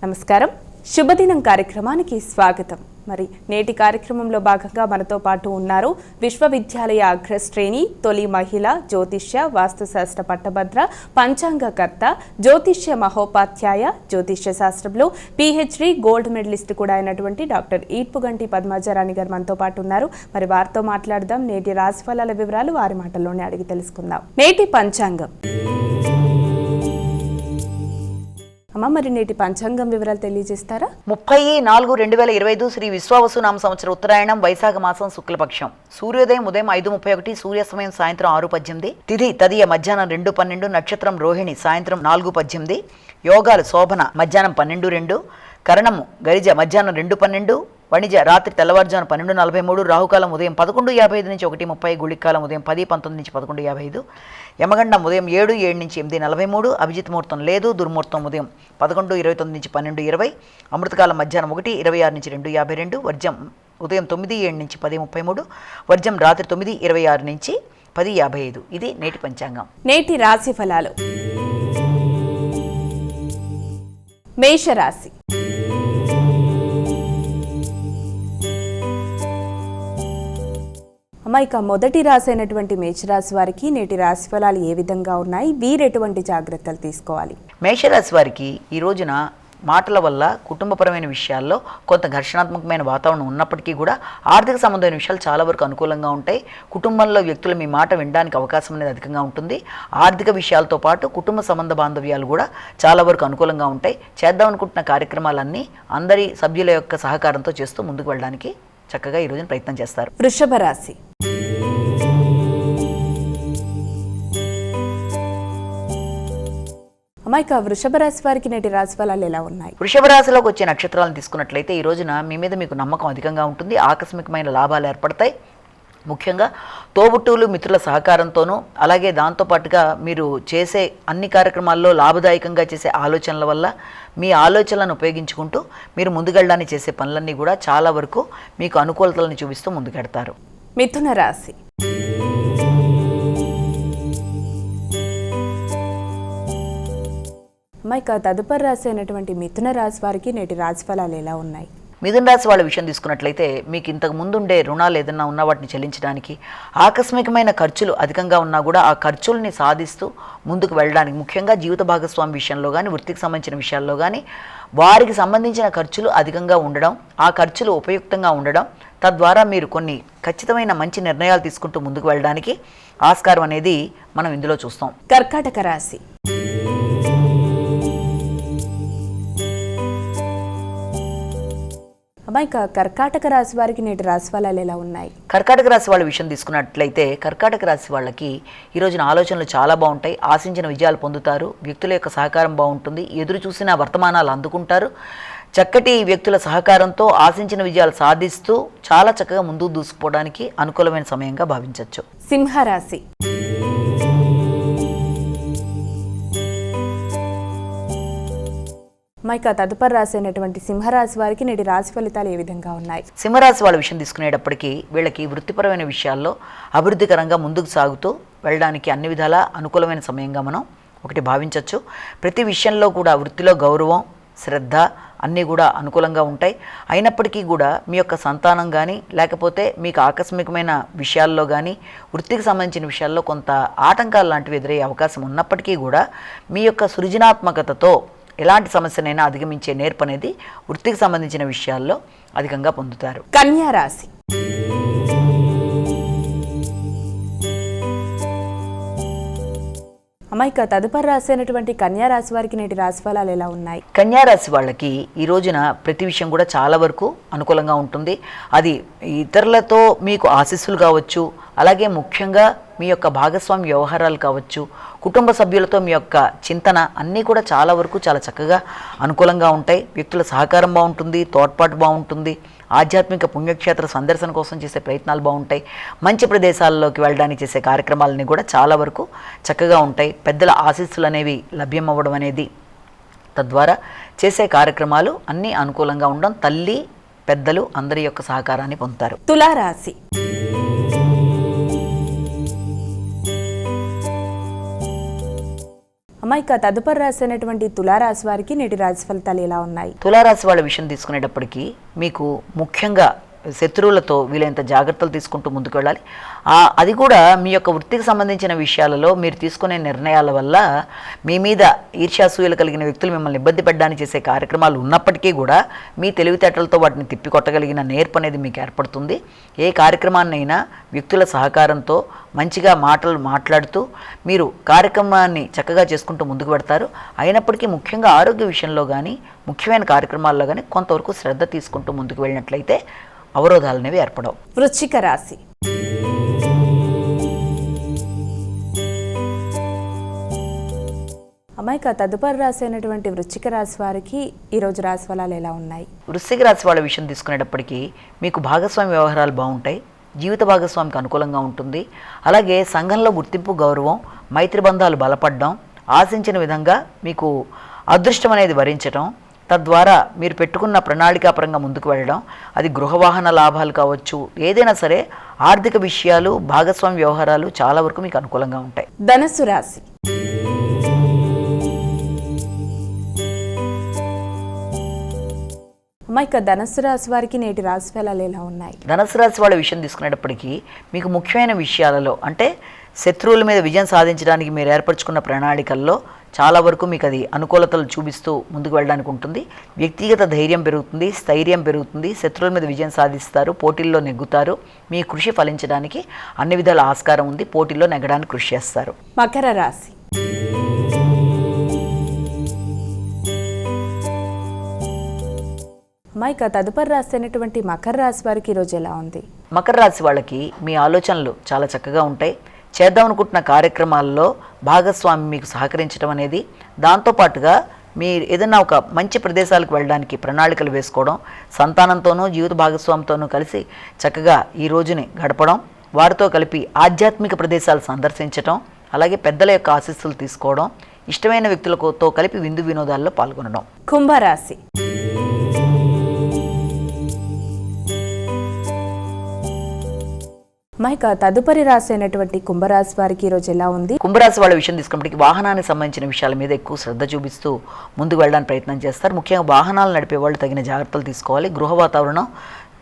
నమస్కారం, శుభదినం కార్యక్రమానికి స్వాగతం. మరి నేటి కార్యక్రమంలో భాగంగా మనతో పాటు ఉన్నారు విశ్వవిద్యాలయ అగ్రశ్రేణి తొలి మహిళ జ్యోతిష్య వాస్తుశాస్త్ర పట్టభద్ర పంచాంగకర్త జ్యోతిష్య మహోపాధ్యాయ జ్యోతిష్య శాస్త్రంలో PhD గోల్డ్ మెడలిస్ట్ కూడా అయినటువంటి డాక్టర్ ఈడ్పుగంటి పద్మజారాణి గారు మనతో పాటు ఉన్నారు. మరి వారితో మాట్లాడదాం. నేటి రాశిఫలాల వివరాలు వారి మాటల్లోనే అడిగి తెలుసుకుందాం. నేటి పంచాంగం. అమ్మ, మరి నేటి పంచాంగం వివరాలు తెలియజేస్తారా? 30/4/2025 శ్రీ విశ్వావసునామ సంవత్సరం ఉత్తరాయణం వైశాఖ మాసం శుక్లపక్షం. సూర్యోదయం ఉదయం 5:31, సూర్యాస్తమయం సాయంత్రం 6:18, తిథి తదియ మధ్యాహ్నం 2:12, నక్షత్రం రోహిణి సాయంత్రం 4:18, యోగాలు శోభన మధ్యాహ్నం 12:02, కరణము గరిజ మధ్యాహ్నం 2:12, వణిజ రాత్రి తెల్లవారుజామున 12:43, రాహుకాలం ఉదయం 11:55 నుంచి 1:30, గుళికాలం ఉదయం 10:19 నుంచి 11:55, యమగండం ఉదయం 7:07 నుంచి 8:43, అభిజిత్ ముహూర్తం లేదు, దుర్ముహూర్తం ఉదయం 11:29 నుంచి 12:20, అమృతకాలం మధ్యాహ్నం 1:26 నుంచి 2:52, వర్జం ఉదయం 9:07 నుంచి 10:33, వర్జం రాత్రి 9:26 నుంచి 10:55. ఇది నేటి పంచాంగం. నేటి రాశి ఫలాలు. మేషరాశి. ఇక మొదటి రాశి అయినటువంటి మేషరాశి వారికి నేటి రాశి ఫలాలు ఏ విధంగా ఉన్నాయి? వీరు ఎటువంటి జాగ్రత్తలు తీసుకోవాలి? మేషరాశి వారికి ఈ రోజున మాటల వల్ల కుటుంబపరమైన విషయాల్లో కొంత ఘర్షణాత్మకమైన వాతావరణం ఉన్నప్పటికీ కూడా ఆర్థిక సంబంధమైన విషయాలు చాలా వరకు అనుకూలంగా ఉంటాయి. కుటుంబంలో వ్యక్తులు మీ మాట వినడానికి అవకాశం అనేది అధికంగా ఉంటుంది. ఆర్థిక విషయాలతో పాటు కుటుంబ సంబంధ బాంధవ్యాలు కూడా చాలా వరకు అనుకూలంగా ఉంటాయి. చేద్దాం అనుకుంటున్న కార్యక్రమాలన్నీ అందరి సభ్యుల యొక్క సహకారంతో చేస్తూ ముందుకు వెళ్ళడానికి చక్కగా ఈ రోజున ప్రయత్నం చేస్తారు. వృషభ రాశి. ఇక వృషభ రాశి వారికి నేటి రాశి ఫలాలు ఎలా ఉన్నాయి? వృషభ రాశిలోకి వచ్చే నక్షత్రాలను తీసుకున్నట్లయితే ఈ రోజున మీ మీద మీకు నమ్మకం అధికంగా ఉంటుంది. ఆకస్మికమైన లాభాలు ఏర్పడతాయి. ముఖ్యంగా తోబుట్టువులు మిత్రుల సహకారంతోనూ అలాగే దాంతోపాటుగా మీరు చేసే అన్ని కార్యక్రమాల్లో లాభదాయకంగా చేసే ఆలోచనల వల్ల మీ ఆలోచనలను ఉపయోగించుకుంటూ మీరు ముందుకెళ్ళడానికి చేసే పనులన్నీ కూడా చాలా వరకు మీకు అనుకూలతలను చూపిస్తూ ముందుకెడతారు. మిథున రాశి. ఇక తదుపరి రాశి అయినటువంటి మిథున రాశి వారికి నేటి రాశి ఫలాలు ఎలా ఉన్నాయి? మిథున రాశి వాళ్ళ విషయం తీసుకున్నట్లయితే మీకు ఇంతకు ముందుండే రుణాలు ఏదన్నా ఉన్న వాటిని చెల్లించడానికి ఆకస్మికమైన ఖర్చులు అధికంగా ఉన్నా కూడా ఆ ఖర్చుల్ని సాధిస్తూ ముందుకు వెళ్ళడానికి ముఖ్యంగా జీవిత భాగస్వామి విషయంలో కానీ వృత్తికి సంబంధించిన విషయాల్లో కానీ వారికి సంబంధించిన ఖర్చులు అధికంగా ఉండడం, ఆ ఖర్చులు ఉపయుక్తంగా ఉండడం, తద్వారా మీరు కొన్ని ఖచ్చితమైన మంచి నిర్ణయాలు తీసుకుంటూ ముందుకు వెళ్ళడానికి ఆస్కారం అనేది మనం ఇందులో చూస్తాం. కర్కాటక రాశి. ఇక కర్కాటక రాశి వారికి నేటి రాశి ఫలాలు ఎలా ఉన్నాయి? కర్కాటక రాశి వాళ్ళ విషయం తీసుకున్నట్లయితే కర్కాటక రాశి వాళ్ళకి ఈ రోజున ఆలోచనలు చాలా బాగుంటాయి. ఆశించిన విజయాలు పొందుతారు. వ్యక్తుల యొక్క సహకారం బాగుంటుంది. ఎదురు చూసిన వర్తమానాలు అందుకుంటారు. చక్కటి వ్యక్తుల సహకారంతో ఆశించిన విజయాలు సాధిస్తూ చాలా చక్కగా ముందుకు దూసుకుపోవడానికి అనుకూలమైన సమయంగా భావించవచ్చు. సింహరాశి. ఇక తదుపరి రాశి అయినటువంటి సింహరాశి వారికి నేటి రాశి ఫలితాలు ఏ విధంగా ఉన్నాయి? సింహరాశి వాళ్ళ విషయం తీసుకునేటప్పటికీ వీళ్ళకి వృత్తిపరమైన విషయాల్లో అభివృద్ధికరంగా ముందుకు సాగుతూ వెళ్ళడానికి అన్ని విధాలా అనుకూలమైన సమయంగా మనం ఒకటి భావించవచ్చు. ప్రతి విషయంలో కూడా వృత్తిలో గౌరవం, శ్రద్ధ అన్నీ కూడా అనుకూలంగా ఉంటాయి. అయినప్పటికీ కూడా మీ యొక్క సంతానం కానీ లేకపోతే మీకు ఆకస్మికమైన విషయాల్లో కానీ వృత్తికి సంబంధించిన విషయాల్లో కొంత ఆటంకాలు లాంటివి ఎదురయ్యే అవకాశం ఉన్నప్పటికీ కూడా మీ యొక్క సృజనాత్మకతతో ఎలాంటి సమస్యనైనా అధిగమించే నేర్పు అనేది వృత్తికి సంబంధించిన విషయాల్లో అధికంగా పొందుతారు. కన్యా రాశి. ఇక తదుపరి రాశి అయినటువంటి కన్యా రాశి వారికి నేటి రాశి ఫలాలు ఎలా ఉన్నాయి? కన్యా రాశి వాళ్ళకి ఈ రోజున ప్రతి విషయం కూడా చాలా వరకు అనుకూలంగా ఉంటుంది. అది ఇతరులతో మీకు ఆశీస్సులు కావచ్చు, అలాగే ముఖ్యంగా మీ యొక్క భాగస్వామి వ్యవహారాలు కావచ్చు, కుటుంబ సభ్యులతో మీ యొక్క చింతన అన్నీ కూడా చాలా వరకు చాలా చక్కగా అనుకూలంగా ఉంటాయి. వ్యక్తుల సహకారం బాగుంటుంది, తోడ్పాటు బాగుంటుంది. ఆధ్యాత్మిక పుణ్యక్షేత్ర సందర్శన కోసం చేసే ప్రయత్నాలు బాగుంటాయి. మంచి ప్రదేశాల్లోకి వెళ్ళడానికి చేసే కార్యక్రమాలన్నీ కూడా చాలా వరకు చక్కగా ఉంటాయి. పెద్దల ఆశీస్సులు అనేవి లభ్యం అవ్వడం అనేది, తద్వారా చేసే కార్యక్రమాలు అన్నీ అనుకూలంగా ఉండడం, తల్లి పెద్దలు అందరి యొక్క సహకారాన్ని పొందుతారు. తులారాశి. అమ్మ, ఇక తదుపరి రాసినటువంటి తులారాశి వారికి నేటి రాశి ఫలితాలు ఎలా ఉన్నాయి? తులారాశి వాళ్ళ విషయం తీసుకునేటప్పటికీ మీకు ముఖ్యంగా శత్రువులతో వీలైనంత జాగ్రత్తలు తీసుకుంటూ ముందుకు వెళ్ళాలి. అది కూడా మీ యొక్క వృత్తికి సంబంధించిన విషయాలలో మీరు తీసుకునే నిర్ణయాల వల్ల మీ మీద ఈర్ష్యాసూయలు కలిగిన వ్యక్తులు మిమ్మల్ని ఇబ్బంది పెట్టడానికి చేసే కార్యక్రమాలు ఉన్నప్పటికీ కూడా మీ తెలివితేటలతో వాటిని తిప్పికొట్టగలిగిన నేర్పు అనేది మీకు ఏర్పడుతుంది. ఏ కార్యక్రమాన్నైనా వ్యక్తుల సహకారంతో మంచిగా మాటలు మాట్లాడుతూ మీరు కార్యక్రమాన్ని చక్కగా చేసుకుంటూ ముందుకు పెడతారు. అయినప్పటికీ ముఖ్యంగా ఆరోగ్య విషయంలో కానీ ముఖ్యమైన కార్యక్రమాల్లో కానీ కొంతవరకు శ్రద్ధ తీసుకుంటూ ముందుకు వెళ్ళినట్లయితే అవరోధాలు అనేవి ఏర్పడవు. వృశ్చిక రాశి. అమ్మాయిక తదుపరి రాశి అయినటువంటి వృశ్చిక రాశి వారికి ఈరోజు రాశి ఫలాలు ఎలా ఉన్నాయి? వృశ్చిక రాశి వాళ్ళ విషయం తీసుకునేటప్పటికీ మీకు భాగస్వామి వ్యవహారాలు బాగుంటాయి. జీవిత భాగస్వామికి అనుకూలంగా ఉంటుంది. అలాగే సంఘంలో గుర్తింపు, గౌరవం, మైత్రి బంధాలు బలపడడం, ఆశించిన విధంగా మీకు అదృష్టం అనేది వరించడం, తద్వారా మీరు పెట్టుకున్న ప్రణాళికాపరంగా ముందుకు వెళ్ళడం, అది గృహవాహన లాభాలు కావచ్చు, ఏదైనా సరే ఆర్థిక విషయాలు, భాగస్వామి వ్యవహారాలు చాలా వరకు మీకు అనుకూలంగా ఉంటాయి. ధనస్సు రాశి. అమ్మాయిక ధనస్సు రాశి వారికి నేటి రాశి ఫలాలు ఎలా ఉన్నాయి? ధనస్సు రాశి వాళ్ళ విషయం తీసుకునేటప్పటికీ మీకు ముఖ్యమైన విషయాలలో అంటే శత్రువుల మీద విజయం సాధించడానికి మీరు ఏర్పరచుకున్న ప్రణాళికల్లో చాలా వరకు మీకు అది అనుకూలతలు చూపిస్తూ ముందుకు వెళ్ళడానికి ఉంటుంది. వ్యక్తిగత ధైర్యం పెరుగుతుంది, స్థైర్యం పెరుగుతుంది, శత్రువుల మీద విజయం సాధిస్తారు, పోటీల్లో నెగ్గుతారు. మీ కృషి ఫలించడానికి అన్ని విధాల ఆస్కారం ఉంది. పోటీల్లో నెగ్గడానికి కృషి చేస్తారు. మకర రాశి. అమ్మాయిక తదుపరి రాశి అయినటువంటి మకర రాశి వారికి ఈరోజు ఎలా ఉంది? మకర రాశి వాళ్ళకి మీ ఆలోచనలు చాలా చక్కగా ఉంటాయి. చేద్దాం అనుకుంటున్న కార్యక్రమాల్లో భాగస్వామి మీకు సహకరించడం అనేది, దాంతోపాటుగా మీరు ఏదైనా ఒక మంచి ప్రదేశాలకు వెళ్ళడానికి ప్రణాళికలు వేసుకోవడం, సంతానంతోనూ జీవిత భాగస్వామితోనూ కలిసి చక్కగా ఈ రోజుని గడపడం, వారితో కలిపి ఆధ్యాత్మిక ప్రదేశాలు సందర్శించడం, అలాగే పెద్దల యొక్క ఆశీస్సులు తీసుకోవడం, ఇష్టమైన వ్యక్తులతో కలిపి విందు వినోదాల్లో పాల్గొనడం. కుంభరాశి. మైక తదుపరి రాశి అయినటువంటి కుంభరాశి వారికి ఈరోజు ఎలా ఉంది? కుంభరాశి వాళ్ళ విషయం తీసుకున్నప్పటికీ వాహనానికి సంబంధించిన విషయాల మీద ఎక్కువ శ్రద్ధ చూపిస్తూ ముందుకు వెళ్ళడానికి ప్రయత్నం చేస్తారు. ముఖ్యంగా వాహనాలు నడిపే వాళ్ళు తగిన జాగ్రత్తలు తీసుకోవాలి. గృహ వాతావరణం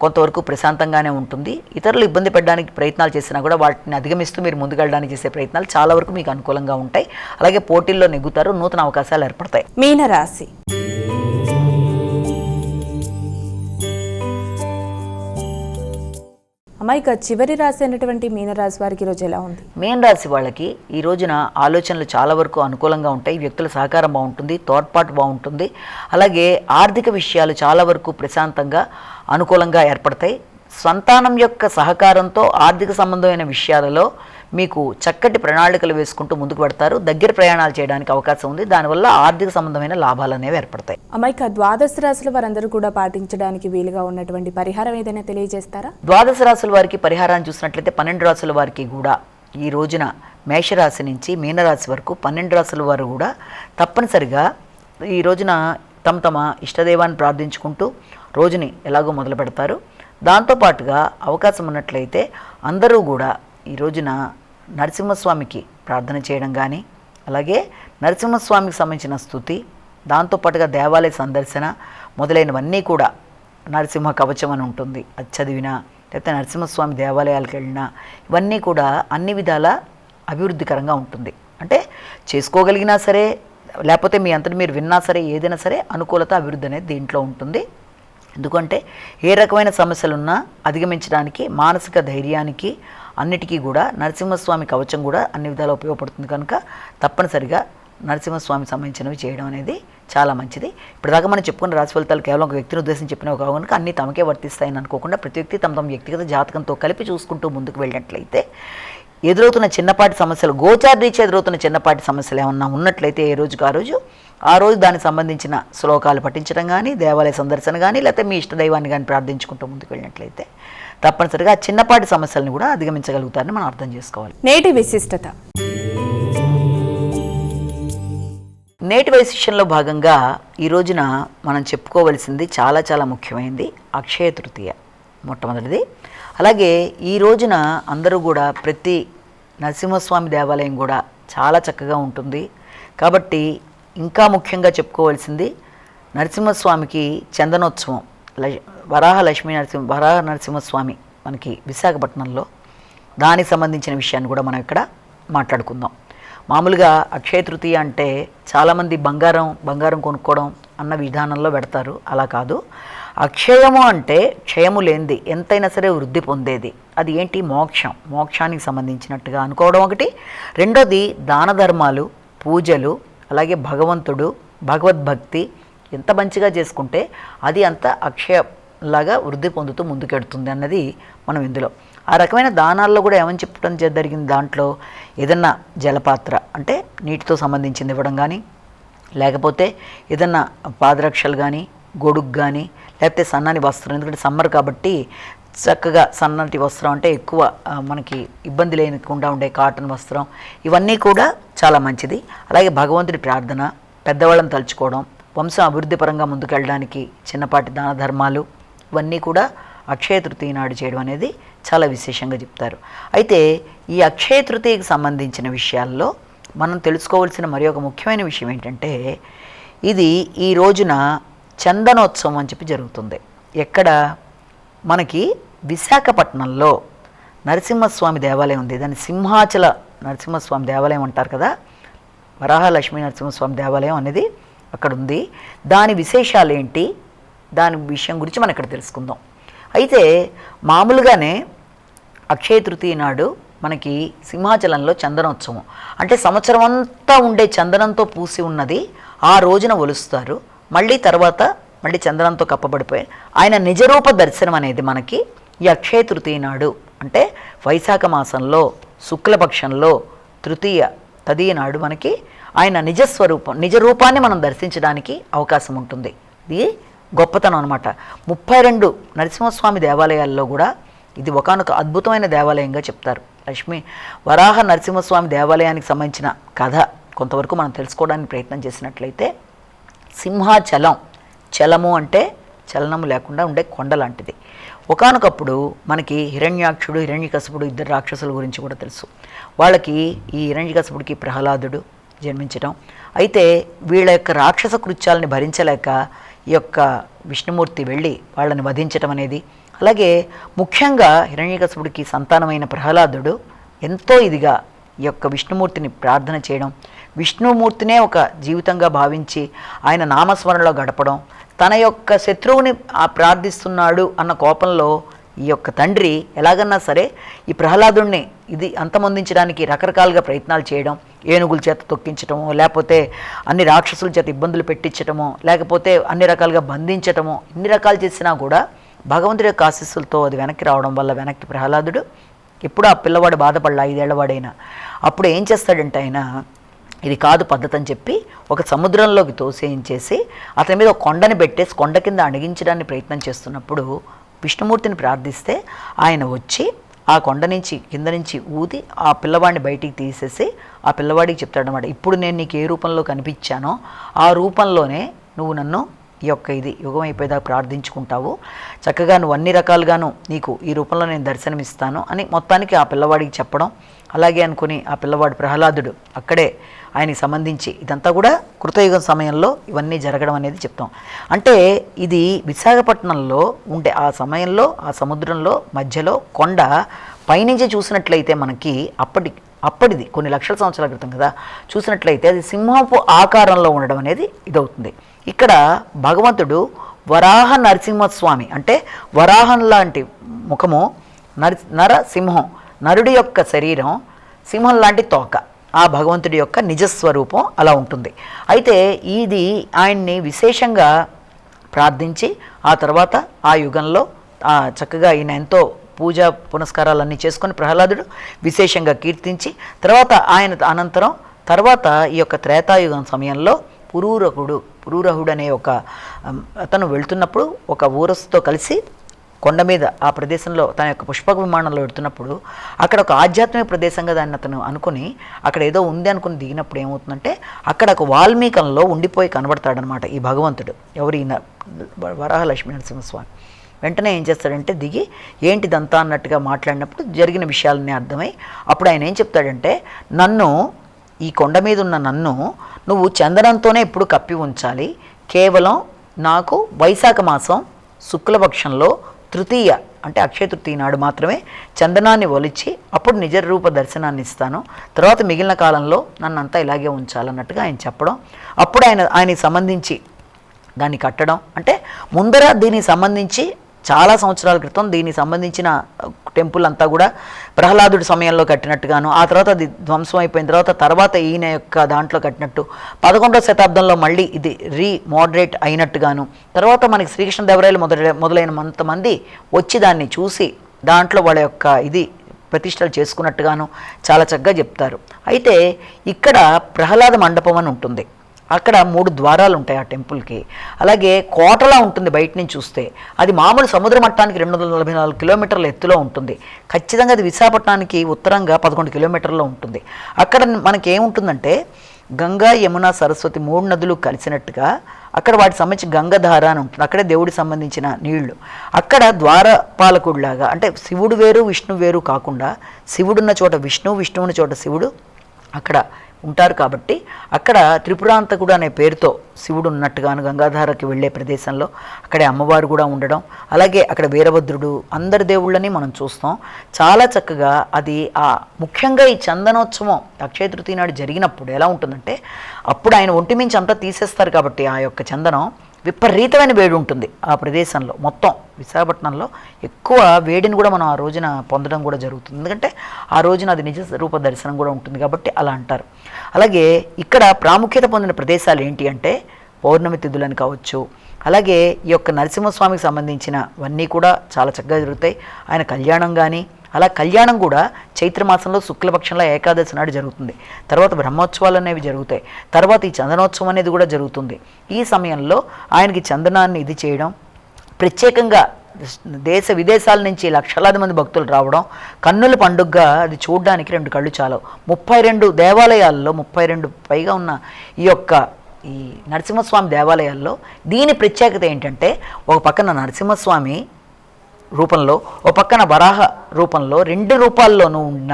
కొంతవరకు ప్రశాంతంగానే ఉంటుంది. ఇతరులు ఇబ్బంది పెట్టడానికి ప్రయత్నాలు చేసినా కూడా వాటిని అధిగమిస్తూ మీరు ముందుకు వెళ్ళడానికి చేసే ప్రయత్నాలు చాలా వరకు మీకు అనుకూలంగా ఉంటాయి. అలాగే పోటీల్లో నెగ్గుతారు, నూతన అవకాశాలు ఏర్పడతాయి. మీనరాశి. అమ్మాయిక చివరి రాశి అయినటువంటి మీనరాశి వారికి ఈరోజు ఎలా ఉంది? మీన రాశి వాళ్ళకి ఈ రోజున ఆలోచనలు చాలా వరకు అనుకూలంగా ఉంటాయి. వ్యక్తుల సహకారం బాగుంటుంది, తోడ్పాటు బాగుంటుంది. అలాగే ఆర్థిక విషయాలు చాలా వరకు ప్రశాంతంగా అనుకూలంగా ఏర్పడతాయి. సంతానం యొక్క సహకారంతో ఆర్థిక సంబంధమైన విషయాలలో మీకు చక్కటి ప్రణాళికలు వేసుకుంటూ ముందుకు పెడతారు. దగ్గర ప్రయాణాలు చేయడానికి అవకాశం ఉంది. దానివల్ల ఆర్థిక సంబంధమైన లాభాలు అనేవి ఏర్పడతాయి. అమ్మాయిక ద్వాదశ రాశుల వారందరూ కూడా పాటించడానికి వీలుగా ఉన్నటువంటి పరిహారం ఏదైనా తెలియజేస్తారా? ద్వాదశ రాశుల వారికి పరిహారాన్ని చూసినట్లయితే 12 రాశుల వారికి కూడా ఈ రోజున మేషరాశి నుంచి మీనరాశి వరకు 12 రాశుల వారు కూడా తప్పనిసరిగా ఈ రోజున తమ ఇష్టదైవాన్ని ప్రార్థించుకుంటూ రోజుని ఎలాగో మొదలు పెడతారు. దాంతోపాటుగా అవకాశం ఉన్నట్లయితే అందరూ కూడా ఈ రోజున నరసింహస్వామికి ప్రార్థన చేయడం కానీ, అలాగే నరసింహస్వామికి సంబంధించిన స్తుతి, దాంతోపాటుగా దేవాలయ సందర్శన మొదలైనవన్నీ కూడా, నరసింహ కవచం అని ఉంటుంది, అది చదివినా, లేకపోతే నరసింహస్వామి దేవాలయాలకు వెళ్ళినా ఇవన్నీ కూడా అన్ని విధాల అభివృద్ధికరంగా ఉంటుంది. అంటే చేసుకోగలిగినా సరే, లేకపోతే మీ అంతటి మీరు విన్నా సరే, ఏదైనా సరే అనుకూలత, అభివృద్ధి అనేది దీంట్లో ఉంటుంది. ఎందుకంటే ఏ రకమైన సమస్యలున్నా అధిగమించడానికి మానసిక ధైర్యానికి అన్నిటికీ కూడా నరసింహస్వామి కవచం కూడా అన్ని విధాలు ఉపయోగపడుతుంది. కనుక తప్పనిసరిగా నరసింహస్వామి సంబంధించినవి చేయడం అనేది చాలా మంచిది. ఇప్పటిదాకా మనం చెప్పుకున్న రాశి ఫలితాలు కేవలం ఒక వ్యక్తిని ఉద్దేశించి చెప్పినవి కావు కనుక అన్నీ తమకే వర్తిస్తాయని అనుకోకుండా ప్రతి వ్యక్తి తమ వ్యక్తిగత జాతకంతో కలిపి చూసుకుంటూ ముందుకు వెళ్ళినట్లయితే ఎదురవుతున్న చిన్నపాటి సమస్యలు, గోచారీత్యా ఎదురవుతున్న చిన్నపాటి సమస్యలు ఏమన్నా ఉన్నట్లయితే ఏ రోజుకు ఆ రోజు దానికి సంబంధించిన శ్లోకాలు పఠించడం కానీ, దేవాలయ సందర్శన కానీ, లేకపోతే మీ ఇష్టదైవాన్ని కానీ ప్రార్థించుకుంటూ ముందుకు వెళ్ళినట్లయితే తప్పనిసరిగా చిన్నపాటి సమస్యలను కూడా అధిగమించగలుగుతారని మనం అర్థం చేసుకోవాలి. నేటి విశిష్టత. నేటి వైశిష్యంలో భాగంగా ఈ రోజున మనం చెప్పుకోవలసింది చాలా చాలా ముఖ్యమైనది అక్షయ తృతీయ మొట్టమొదటిది. అలాగే ఈ రోజున అందరూ కూడా ప్రతి నరసింహస్వామి దేవాలయం కూడా చాలా చక్కగా ఉంటుంది. కాబట్టి ఇంకా ముఖ్యంగా చెప్పుకోవాల్సింది నరసింహస్వామికి చందనోత్సవం వరాహ నరసింహస్వామి మనకి విశాఖపట్నంలో, దానికి సంబంధించిన విషయాన్ని కూడా మనం ఇక్కడ మాట్లాడుకుందాం. మామూలుగా అక్షయ తృతీయ అంటే చాలామంది బంగారం కొనుక్కోవడం అన్న విధానంలో పెడతారు. అలా కాదు. అక్షయము అంటే క్షయము లేనిది, ఎంతైనా సరే వృద్ధి పొందేది. అది ఏంటి? మోక్షానికి సంబంధించినట్టుగా అనుకోవడం ఒకటి. రెండోది దాన ధర్మాలు, పూజలు, అలాగే భగవద్భక్తి ఎంత మంచిగా చేసుకుంటే అది అంత అక్షయలాగా వృద్ధి పొందుతూ ముందుకెడుతుంది అన్నది మనం ఇందులో. ఆ రకమైన దానాల్లో కూడా ఏమని చెప్పడం జరిగింది, దాంట్లో ఏదన్నా జలపాత్ర అంటే నీటితో సంబంధించింది ఇవ్వడం కానీ, లేకపోతే ఏదన్నా పాదరక్షలు కానీ, గొడుగు కానీ, లేకపోతే సన్నని వస్త్రం. ఎందుకంటే సమ్మర్ కాబట్టి చక్కగా సన్నటి వస్త్రం అంటే ఎక్కువ మనకి ఇబ్బంది లేకుండా ఉండే కాటన్ వస్త్రం, ఇవన్నీ కూడా చాలా మంచిది. అలాగే భగవంతుడి ప్రార్థన, పెద్దవాళ్ళని తలుచుకోవడం, వంశం అభివృద్ధి పరంగా ముందుకెళ్ళడానికి చిన్నపాటి దాన ధర్మాలు, ఇవన్నీ కూడా అక్షయ తృతీయ నాడు చేయడం అనేది చాలా విశేషంగా చెప్తారు. అయితే ఈ అక్షయ తృతీయకి సంబంధించిన విషయాల్లో మనం తెలుసుకోవాల్సిన మరి ఒక ముఖ్యమైన విషయం ఏంటంటే, ఇది ఈ రోజున చందనోత్సవం అని చెప్పి జరుగుతుంది. ఎక్కడ? మనకి విశాఖపట్నంలో నరసింహస్వామి దేవాలయం ఉంది. దాన్ని సింహాచల నరసింహస్వామి దేవాలయం అంటారు కదా. వరాహ లక్ష్మీ నరసింహస్వామి దేవాలయం అనేది అక్కడ ఉంది. దాని విశేషాలు ఏంటి, దాని విషయం గురించి మనం ఇక్కడ తెలుసుకుందాం. అయితే మామూలుగానే అక్షయ తృతీయ నాడు మనకి సింహాచలంలో చందనోత్సవం అంటే సంవత్సరం అంతా ఉండే చందనంతో పూసి ఉన్నది ఆ రోజున ఒలుస్తారు. మళ్ళీ చందనంతో కప్పబడిపోయి ఆయన నిజరూప దర్శనం అనేది మనకి ఈ అక్షయ తృతీయ నాడు అంటే వైశాఖ మాసంలో శుక్లపక్షంలో తదియ నాడు మనకి ఆయన నిజ రూపాన్ని మనం దర్శించడానికి అవకాశం ఉంటుంది. ఇది గొప్పతనం అనమాట. 32 నరసింహస్వామి దేవాలయాల్లో కూడా ఇది ఒకానొక అద్భుతమైన దేవాలయంగా చెప్తారు. వరాహ నరసింహస్వామి దేవాలయానికి సంబంధించిన కథ కొంతవరకు మనం తెలుసుకోవడానికి ప్రయత్నం చేసినట్లయితే, సింహాచలం, చలము అంటే చలనము లేకుండా ఉండే కొండ లాంటిది. ఒకానొకప్పుడు మనకి హిరణ్యాక్షుడు, హిరణ్యకశిపుడు ఇద్దరు రాక్షసుల గురించి కూడా తెలుసు. వాళ్ళకి ఈ హిరణ్యకశిపుడికి ప్రహ్లాదుడు జన్మించడం. అయితే వీళ్ళ యొక్క రాక్షస కృత్యాలని భరించలేక ఈ యొక్క విష్ణుమూర్తి వెళ్ళి వాళ్ళని వధించడం అనేది, అలాగే ముఖ్యంగా హిరణ్యకశిపుడికి సంతానమైన ప్రహ్లాదుడు ఎంతో ఇదిగా ఈ యొక్క విష్ణుమూర్తిని ప్రార్థన చేయడం, విష్ణుమూర్తినే ఒక జీవితంగా భావించి ఆయన నామస్మరణలో గడపడం, తన యొక్క శత్రువుని ప్రార్థిస్తున్నాడు అన్న కోపంలో ఈ యొక్క తండ్రి ఎలాగన్నా సరే ఈ ప్రహ్లాదుడిని ఇది అంతమొందించడానికి రకరకాలుగా ప్రయత్నాలు చేయడం, ఏనుగుల చేత తొక్కించటమో, లేకపోతే అన్ని రాక్షసుల చేత ఇబ్బందులు పెట్టించటమో, లేకపోతే అన్ని రకాలుగా బంధించటమో, ఇన్ని రకాలు చేసినా కూడా భగవంతుడి యొక్క ఆశీస్సులతో అది వెనక్కి రావడం వల్ల వెనక్కి ప్రహ్లాదుడు ఎప్పుడు ఆ పిల్లవాడు బాధపడలా, 5 ఏళ్లవాడైనా. అప్పుడు ఏం చేస్తాడంటే ఆయన ఇది కాదు పద్ధతి అని చెప్పి ఒక సముద్రంలోకి తోసేయించేసి అతని మీద ఒక కొండని పెట్టేసి కొండ కింద అణిగించడానికి ప్రయత్నం చేస్తున్నప్పుడు విష్ణుమూర్తిని ప్రార్థిస్తే ఆయన వచ్చి ఆ కొండ నుంచి కింద నుంచి ఊది ఆ పిల్లవాడిని బయటికి తీసేసి ఆ పిల్లవాడికి చెప్తాడనమాట, ఇప్పుడు నేను నీకు ఏ రూపంలో కనిపించానో ఆ రూపంలోనే నువ్వు నన్ను ఈ యొక్క ఇది యుగం అయిపోయేదాకా ప్రార్థించుకుంటావు, చక్కగా నువ్వు అన్ని రకాలుగాను నీకు ఈ రూపంలో నేను దర్శనమిస్తాను అని మొత్తానికి ఆ పిల్లవాడికి చెప్పడం. అలాగే అనుకుని ఆ పిల్లవాడు ప్రహ్లాదుడు అక్కడే ఆయనకి సంబంధించి ఇదంతా కూడా కృతయుగం సమయంలో ఇవన్నీ జరగడం అనేది చెప్తాం. అంటే ఇది విశాఖపట్నంలో ఉండే ఆ సమయంలో ఆ సముద్రంలో మధ్యలో కొండ పైనుంచి చూసినట్లయితే మనకి అప్పటిది కొన్ని లక్షల సంవత్సరాల క్రితం కదా చూసినట్లయితే అది సింహపు ఆకారంలో ఉండడం అనేది ఇదవుతుంది. ఇక్కడ భగవంతుడు వరాహ నరసింహస్వామి అంటే వరాహం లాంటి ముఖము, నరసింహం నరుడి యొక్క శరీరం, సింహం లాంటి తోక, ఆ భగవంతుడి యొక్క నిజస్వరూపం అలా ఉంటుంది. అయితే ఇది ఆయన్ని విశేషంగా ప్రార్థించి ఆ తర్వాత ఆ యుగంలో చక్కగా ఈయన ఎంతో పూజా పునస్కారాలన్నీ చేసుకొని ప్రహ్లాదుడు విశేషంగా కీర్తించి తర్వాత ఈ యొక్క త్రేతాయుగం సమయంలో పురూరహుడు అనే ఒక అతను వెళ్తున్నప్పుడు ఒక ఊరస్సుతో కలిసి కొండ మీద ఆ ప్రదేశంలో తన యొక్క పుష్పక విమానంలో వెళ్తున్నప్పుడు అక్కడ ఒక ఆధ్యాత్మిక ప్రదేశంగా దాన్ని అతను అనుకుని అక్కడ ఏదో ఉంది అనుకుని దిగినప్పుడు ఏమవుతుందంటే అక్కడ ఒక వాల్మీకంలో ఉండిపోయి కనబడతాడనమాట ఈ భగవంతుడు. ఎవరు? ఈయన వరాహ లక్ష్మీ నరసింహస్వామి. వెంటనే ఏం చేస్తాడంటే దిగి ఏంటిదంతా అన్నట్టుగా మాట్లాడినప్పుడు జరిగిన విషయాలన్నీ అర్థమై అప్పుడు ఆయన ఏం చెప్తాడంటే, నన్ను ఈ కొండ మీద ఉన్న నన్ను నువ్వు చందనంతోనే ఎప్పుడు కప్పి ఉంచాలి. కేవలం నాకు వైశాఖ మాసం శుక్లపక్షంలో తృతీయ అంటే అక్షయ తృతీయ నాడు మాత్రమే చందనాన్ని ఒలిచి అప్పుడు నిజ రూప దర్శనాన్ని ఇస్తాను. తర్వాత మిగిలిన కాలంలో నన్నంతా ఇలాగే ఉంచాలన్నట్టుగా ఆయన చెప్పడం, అప్పుడు ఆయనకి సంబంధించి దాన్ని కట్టడం. అంటే ముందర దీనికి సంబంధించి చాలా సంవత్సరాల క్రితం దీనికి సంబంధించిన టెంపుల్ అంతా కూడా ప్రహ్లాదుడి సమయంలో కట్టినట్టుగాను, ఆ తర్వాత అది ధ్వంసం అయిపోయిన తర్వాత ఈయన యొక్క దాంట్లో కట్టినట్టు 11వ శతాబ్దంలో మళ్ళీ ఇది రీమోడరేట్ అయినట్టుగాను, తర్వాత మనకి శ్రీకృష్ణదేవరాయలు మొదలైన కొంతమంది వచ్చి దాన్ని చూసి దాంట్లో వాళ్ళ యొక్క ఇది ప్రతిష్టలు చేసుకున్నట్టుగాను చాలా చక్కగా చెప్తారు. అయితే ఇక్కడ ప్రహ్లాద మండపం అని ఉంటుంది. అక్కడ 3 ద్వారాలు ఉంటాయి ఆ టెంపుల్కి. అలాగే కోటలా ఉంటుంది బయట నుంచి చూస్తే. అది మామూలు సముద్ర మట్టానికి 244 కిలోమీటర్ల ఎత్తులో ఉంటుంది. ఖచ్చితంగా అది విశాఖపట్నానికి ఉత్తరంగా 11 కిలోమీటర్లో ఉంటుంది. అక్కడ మనకి ఏముంటుందంటే గంగా, యమున, సరస్వతి 3 నదులు కలిసినట్టుగా అక్కడ వాటికి సంబంధించి గంగధార అని ఉంటుంది. అక్కడే దేవుడికి సంబంధించిన నీళ్లు. అక్కడ ద్వారపాలకుడిలాగా అంటే శివుడు వేరు విష్ణువు వేరు కాకుండా శివుడున్న చోట విష్ణువు, విష్ణువున్న చోట శివుడు అక్కడ ఉంటారు. కాబట్టి అక్కడ త్రిపురాంతకుడు అనే పేరుతో శివుడు ఉన్నట్టుగాను గంగాధారకి వెళ్ళే ప్రదేశంలో అక్కడే అమ్మవారు కూడా ఉండడం, అలాగే అక్కడ వీరభద్రుడు అందరి దేవుళ్ళని మనం చూస్తాం. చాలా చక్కగా అది ముఖ్యంగా ఈ చందనోత్సవం అక్షయ తృతీయ నాడు జరిగినప్పుడు ఎలా ఉంటుందంటే అప్పుడు ఆయన ఒంటి మించి అంతా తీసేస్తారు. కాబట్టి ఆ యొక్క చందనం విపరీతమైన వేడి ఉంటుంది ఆ ప్రదేశంలో. మొత్తం విశాఖపట్నంలో ఎక్కువ వేడిని కూడా మనం ఆ రోజున పొందడం కూడా జరుగుతుంది. ఎందుకంటే ఆ రోజున అది నిజ రూప దర్శనం కూడా ఉంటుంది కాబట్టి అలా అంటారు. అలాగే ఇక్కడ ప్రాముఖ్యత పొందిన ప్రదేశాలు ఏంటి అంటే పౌర్ణమి తిథులని కావచ్చు, అలాగే ఈ యొక్క నరసింహస్వామికి సంబంధించినవన్నీ కూడా చాలా చక్కగా జరుగుతాయి. ఆయన కళ్యాణం కానీ, అలా కళ్యాణం కూడా చైత్రమాసంలో శుక్లపక్షంలో ఏకాదశి నాడు జరుగుతుంది. తర్వాత బ్రహ్మోత్సవాలు అనేవి జరుగుతాయి. తర్వాత ఈ చందనోత్సవం అనేది కూడా జరుగుతుంది. ఈ సమయంలో ఆయనకి చందనాన్ని ఇది చేయడం, ప్రత్యేకంగా దేశ విదేశాల నుంచి లక్షలాది మంది భక్తులు రావడం, కన్నుల పండుగగా అది చూడడానికి 2 కళ్ళు చాలవు. 32 దేవాలయాల్లో 32 పైగా ఉన్న ఈ నరసింహస్వామి దేవాలయాల్లో దీని ప్రత్యేకత ఏంటంటే ఒక పక్కన నరసింహస్వామి రూపంలో, ఓ పక్కన వరాహ రూపంలో 2 రూపాల్లోనూ ఉన్న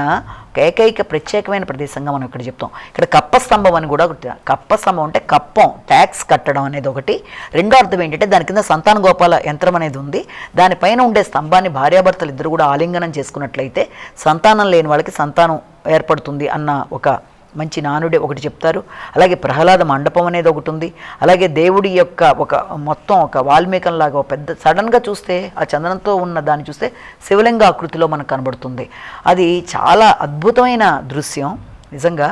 ఏకైక ప్రత్యేకమైన ప్రదేశంగా మనం ఇక్కడ చెప్తాం. ఇక్కడ కప్పస్తంభం అని కూడా ఒకటి. కప్పస్తంభం అంటే కప్పం, ట్యాక్స్ కట్టడం అనేది ఒకటి. రెండో అర్థం ఏంటంటే దాని కింద సంతాన గోపాల యంత్రం అనేది ఉంది. దానిపైన ఉండే స్తంభాన్ని భార్యాభర్తలు ఇద్దరు కూడా ఆలింగనం చేసుకున్నట్లయితే సంతానం లేని వాళ్ళకి సంతానం ఏర్పడుతుంది అన్న ఒక మంచి నానుడే ఒకటి చెప్తారు. అలాగే ప్రహ్లాద మండపం అనేది ఒకటి ఉంది. అలాగే దేవుడి యొక్క మొత్తం ఒక వాల్మీకంలాగా పెద్ద సడన్గా చూస్తే ఆ చందనంతో ఉన్న దాన్ని చూస్తే శివలింగ ఆకృతిలో మనకు కనబడుతుంది. అది చాలా అద్భుతమైన దృశ్యం నిజంగా.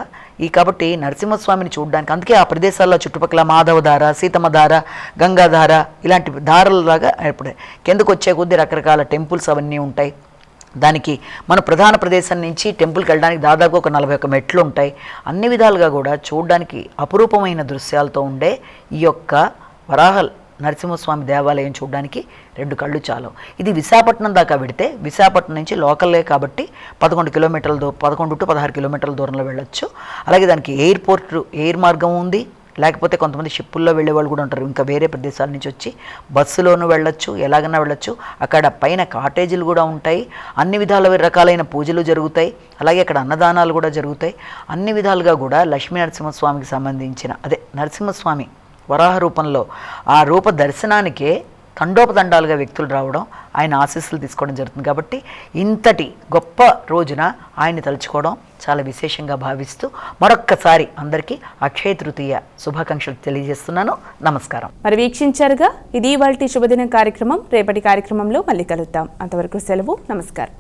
కాబట్టి నరసింహస్వామిని చూడడానికి అందుకే ఆ ప్రదేశాల్లో చుట్టుపక్కల మాధవధార, సీతమ్మధార, గంగాధార ఇలాంటి ధారలలాగా ఏర్పడాయి. కిందకు వచ్చే కొద్దీ రకరకాల టెంపుల్స్ అవన్నీ ఉంటాయి. దానికి మన ప్రధాన ప్రదేశం నుంచి టెంపుల్కి వెళ్ళడానికి దాదాపు ఒక 41 మెట్లు ఉంటాయి. అన్ని విధాలుగా కూడా చూడడానికి అపురూపమైన దృశ్యాలతో ఉండే ఈ యొక్క వరాహల్ నరసింహస్వామి దేవాలయం చూడడానికి 2 కళ్ళు చాలు. ఇది విశాఖపట్నం దాకా పెడితే విశాఖపట్నం నుంచి లోకల్లే కాబట్టి 11 కిలోమీటర్ల 11 to 16 కిలోమీటర్ల దూరంలో వెళ్ళొచ్చు. అలాగే దానికి ఎయిర్ మార్గం ఉంది. లేకపోతే కొంతమంది షిప్పుల్లో వెళ్ళే వాళ్ళు కూడా ఉంటారు. ఇంకా వేరే ప్రదేశాల నుంచి వచ్చి బస్సులోనూ వెళ్ళొచ్చు, ఎలాగైనా వెళ్ళొచ్చు. అక్కడ పైన కాటేజీలు కూడా ఉంటాయి. అన్ని రకాలైన పూజలు జరుగుతాయి. అలాగే అక్కడ అన్నదానాలు కూడా జరుగుతాయి. అన్ని విధాలుగా కూడా లక్ష్మీ నరసింహస్వామికి సంబంధించిన నరసింహస్వామి వరాహ రూపంలో ఆ రూప దర్శనానికే తండోపతండాలుగా వ్యక్తులు రావడం, ఆయన ఆశీస్సులు తీసుకోవడం జరుగుతుంది. కాబట్టి ఇంతటి గొప్ప రోజున ఆయన్ని తలుచుకోవడం చాలా విశేషంగా భావిస్తూ మరొక్కసారి అందరికీ అక్షయ తృతీయ శుభాకాంక్షలు తెలియజేస్తున్నాను. నమస్కారం. మరి వీక్షించారుగా, ఇది ఇవాల్టి శుభదినం కార్యక్రమం. రేపటి కార్యక్రమంలో మళ్ళీ కలుద్దాం. అంతవరకు సెలవు. నమస్కారం.